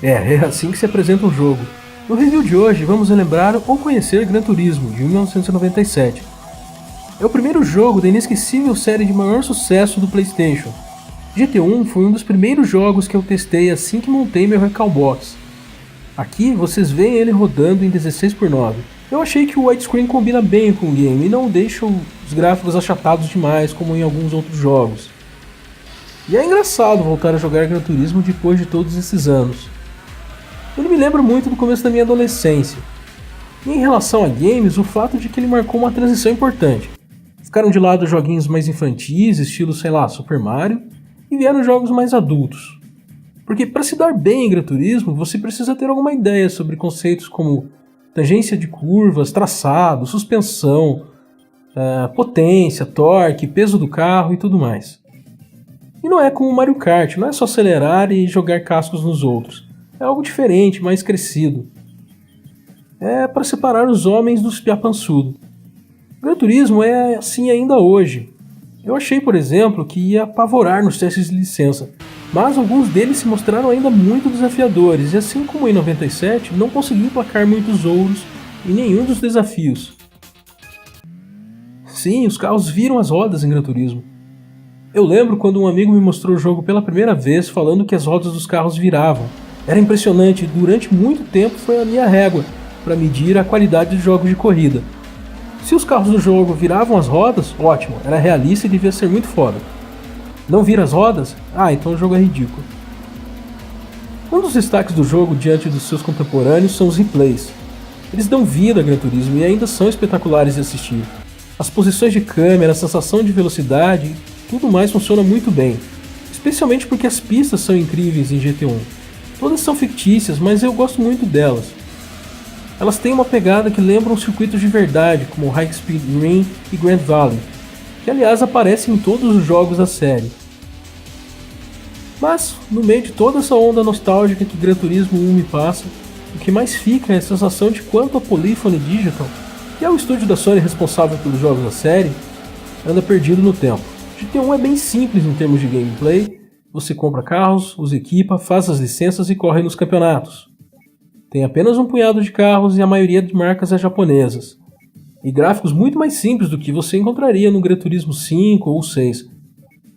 É assim que se apresenta um jogo. No review de hoje, vamos relembrar ou conhecer Gran Turismo, de 1997. É o primeiro jogo da inesquecível série de maior sucesso do PlayStation. GT1 foi um dos primeiros jogos que eu testei assim que montei meu Recalbox. Aqui vocês veem ele rodando em 16:9. Eu achei que o widescreen combina bem com o game e não deixa os gráficos achatados demais como em alguns outros jogos. E é engraçado voltar a jogar Gran Turismo depois de todos esses anos. Ele me lembra muito do começo da minha adolescência. E em relação a games, o fato de que ele marcou uma transição importante. Ficaram de lado joguinhos mais infantis, estilo, Super Mario, e vieram jogos mais adultos. Porque para se dar bem em Gran Turismo, você precisa ter alguma ideia sobre conceitos como tangência de curvas, traçado, suspensão, potência, torque, peso do carro e tudo mais. E não é como o Mario Kart, não é só acelerar e jogar cascos nos outros. É algo diferente, mais crescido. É para separar os homens dos piapançudo. Gran Turismo é assim ainda hoje. Eu achei, por exemplo, que ia apavorar nos testes de licença, mas alguns deles se mostraram ainda muito desafiadores, e assim como em 97, não consegui emplacar muitos ouros em nenhum dos desafios. Sim, os carros viram as rodas em Gran Turismo. Eu lembro quando um amigo me mostrou o jogo pela primeira vez falando que as rodas dos carros viravam. Era impressionante e durante muito tempo foi a minha régua para medir a qualidade dos jogos de corrida. Se os carros do jogo viravam as rodas, ótimo, era realista e devia ser muito foda. Não vira as rodas? Então o jogo é ridículo. Um dos destaques do jogo diante dos seus contemporâneos são os replays. Eles dão vida a Gran Turismo e ainda são espetaculares de assistir. As posições de câmera, a sensação de velocidade, tudo mais funciona muito bem. Especialmente porque as pistas são incríveis em GT1. Todas são fictícias, mas eu gosto muito delas. Elas têm uma pegada que lembram circuitos de verdade, como High Speed Ring e Grand Valley, que aliás aparecem em todos os jogos da série. Mas, no meio de toda essa onda nostálgica que Gran Turismo 1 me passa, o que mais fica é a sensação de quanto a Polyphony Digital, que é o estúdio da Sony responsável pelos jogos da série, anda perdido no tempo. GT1 é bem simples em termos de gameplay, você compra carros, os equipa, faz as licenças e corre nos campeonatos. Tem apenas um punhado de carros e a maioria de marcas é japonesas. E gráficos muito mais simples do que você encontraria no Gran Turismo 5 ou 6.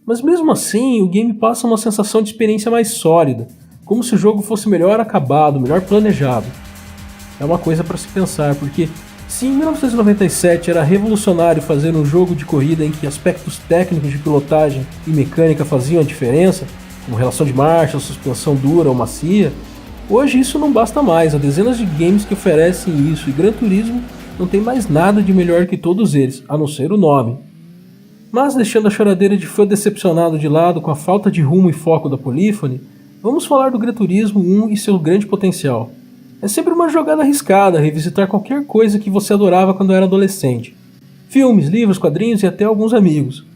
Mas mesmo assim, o game passa uma sensação de experiência mais sólida, como se o jogo fosse melhor acabado, melhor planejado. É uma coisa para se pensar, porque se em 1997 era revolucionário fazer um jogo de corrida em que aspectos técnicos de pilotagem e mecânica faziam a diferença, como relação de marcha, suspensão dura ou macia, hoje isso não basta mais, há dezenas de games que oferecem isso e Gran Turismo não tem mais nada de melhor que todos eles, a não ser o nome. Mas deixando a choradeira de fã decepcionado de lado com a falta de rumo e foco da Polyphony, vamos falar do Gran Turismo 1 e seu grande potencial. É sempre uma jogada arriscada revisitar qualquer coisa que você adorava quando era adolescente. Filmes, livros, quadrinhos e até alguns amigos.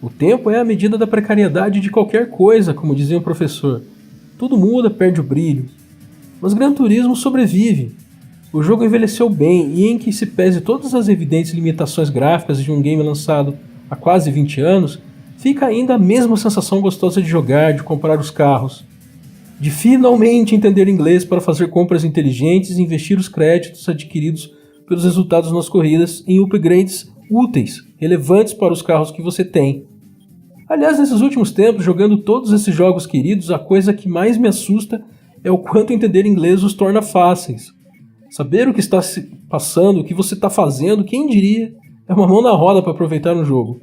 O tempo é a medida da precariedade de qualquer coisa, como dizia um professor. Tudo muda, perde o brilho. Mas Gran Turismo sobrevive. O jogo envelheceu bem e em que se pese todas as evidentes limitações gráficas de um game lançado há quase 20 anos, fica ainda a mesma sensação gostosa de jogar, de comprar os carros. De finalmente entender inglês para fazer compras inteligentes e investir os créditos adquiridos pelos resultados nas corridas em upgrades úteis, relevantes para os carros que você tem. Aliás, nesses últimos tempos, jogando todos esses jogos queridos, a coisa que mais me assusta é o quanto entender inglês os torna fáceis. Saber o que está se passando, o que você está fazendo, quem diria, é uma mão na roda para aproveitar um jogo.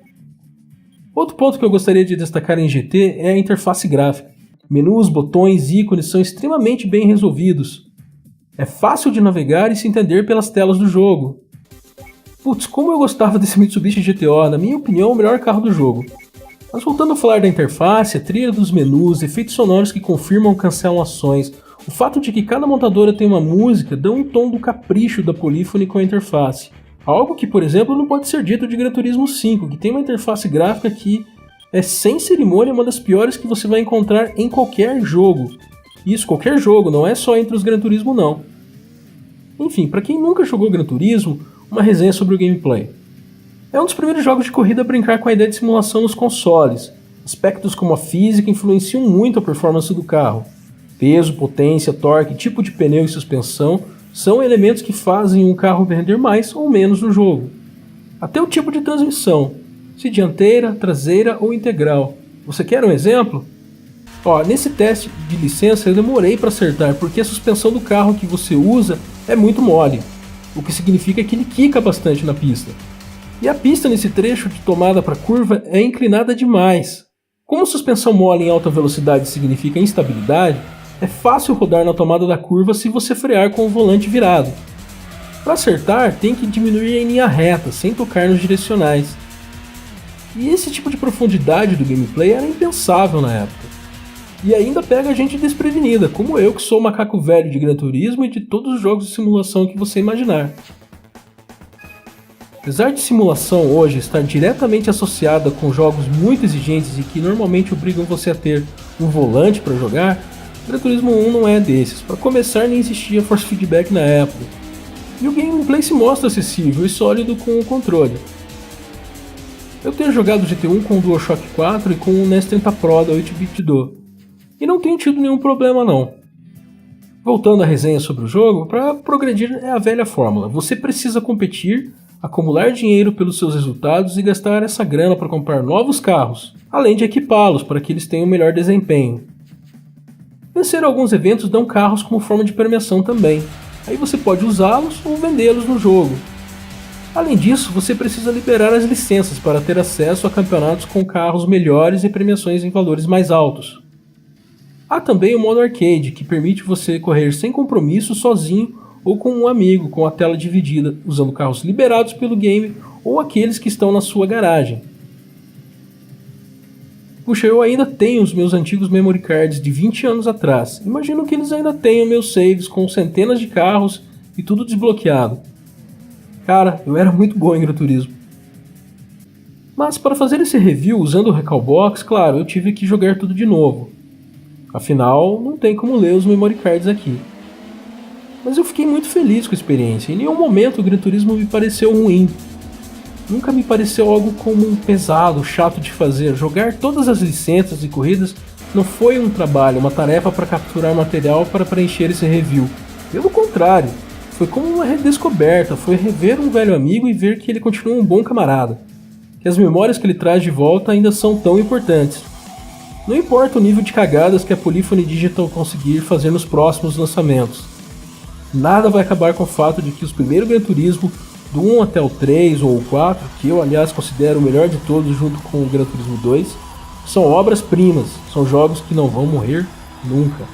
Outro ponto que eu gostaria de destacar em GT é a interface gráfica. Menus, botões e ícones são extremamente bem resolvidos. É fácil de navegar e se entender pelas telas do jogo. Putz, como eu gostava desse Mitsubishi GTO, na minha opinião, o melhor carro do jogo. Mas voltando a falar da interface, a trilha dos menus, efeitos sonoros que confirmam ou cancelam ações, o fato de que cada montadora tem uma música dá um tom do capricho da Polyphony com a interface. Algo que, por exemplo, não pode ser dito de Gran Turismo 5, que tem uma interface gráfica que é sem cerimônia uma das piores que você vai encontrar em qualquer jogo. Isso, qualquer jogo, não é só entre os Gran Turismo não. Enfim, para quem nunca jogou Gran Turismo, uma resenha sobre o gameplay. É um dos primeiros jogos de corrida a brincar com a ideia de simulação nos consoles. Aspectos como a física influenciam muito a performance do carro. Peso, potência, torque, tipo de pneu e suspensão são elementos que fazem um carro render mais ou menos no jogo. Até o tipo de transmissão, se dianteira, traseira ou integral. Você quer um exemplo? Nesse teste de licença eu demorei para acertar porque a suspensão do carro que você usa é muito mole, o que significa que ele quica bastante na pista. E a pista nesse trecho de tomada para curva é inclinada demais. Como suspensão mole em alta velocidade significa instabilidade, é fácil rodar na tomada da curva se você frear com o volante virado. Para acertar, tem que diminuir em linha reta, sem tocar nos direcionais. E esse tipo de profundidade do gameplay era impensável na época. E ainda pega a gente desprevenida, como eu que sou o macaco velho de Gran Turismo e de todos os jogos de simulação que você imaginar. Apesar de simulação hoje estar diretamente associada com jogos muito exigentes e que normalmente obrigam você a ter um volante para jogar, Gran Turismo 1 não é desses. Para começar, nem existia force feedback na época. E o gameplay se mostra acessível e sólido com o controle. Eu tenho jogado o GT1 com o DualShock 4 e com o NES 30 Pro da 8-bit do. E não tenho tido nenhum problema não. Voltando à resenha sobre o jogo, para progredir é a velha fórmula. Você precisa competir, acumular dinheiro pelos seus resultados e gastar essa grana para comprar novos carros, além de equipá-los para que eles tenham melhor desempenho. Vencer alguns eventos dão carros como forma de premiação também. Aí você pode usá-los ou vendê-los no jogo. Além disso, você precisa liberar as licenças para ter acesso a campeonatos com carros melhores e premiações em valores mais altos. Há também o modo arcade, que permite você correr sem compromisso sozinho ou com um amigo com a tela dividida, usando carros liberados pelo game ou aqueles que estão na sua garagem. Puxa, eu ainda tenho os meus antigos memory cards de 20 anos atrás. Imagino que eles ainda tenham meus saves com centenas de carros e tudo desbloqueado. Cara, eu era muito bom em Gran Turismo. Mas para fazer esse review usando o Recalbox, claro, eu tive que jogar tudo de novo. Afinal, não tem como ler os memory cards aqui. Mas eu fiquei muito feliz com a experiência. Em nenhum momento o Gran Turismo me pareceu ruim. Nunca me pareceu algo como pesado, chato de fazer. Jogar todas as licenças e corridas não foi um trabalho, uma tarefa para capturar material para preencher esse review. Pelo contrário, foi como uma redescoberta, foi rever um velho amigo e ver que ele continua um bom camarada. Que as memórias que ele traz de volta ainda são tão importantes. Não importa o nível de cagadas que a Polyphony Digital conseguir fazer nos próximos lançamentos. Nada vai acabar com o fato de que os primeiros Gran Turismo, do 1 até o 3 ou o 4, que eu aliás considero o melhor de todos junto com o Gran Turismo 2, são obras-primas, são jogos que não vão morrer nunca.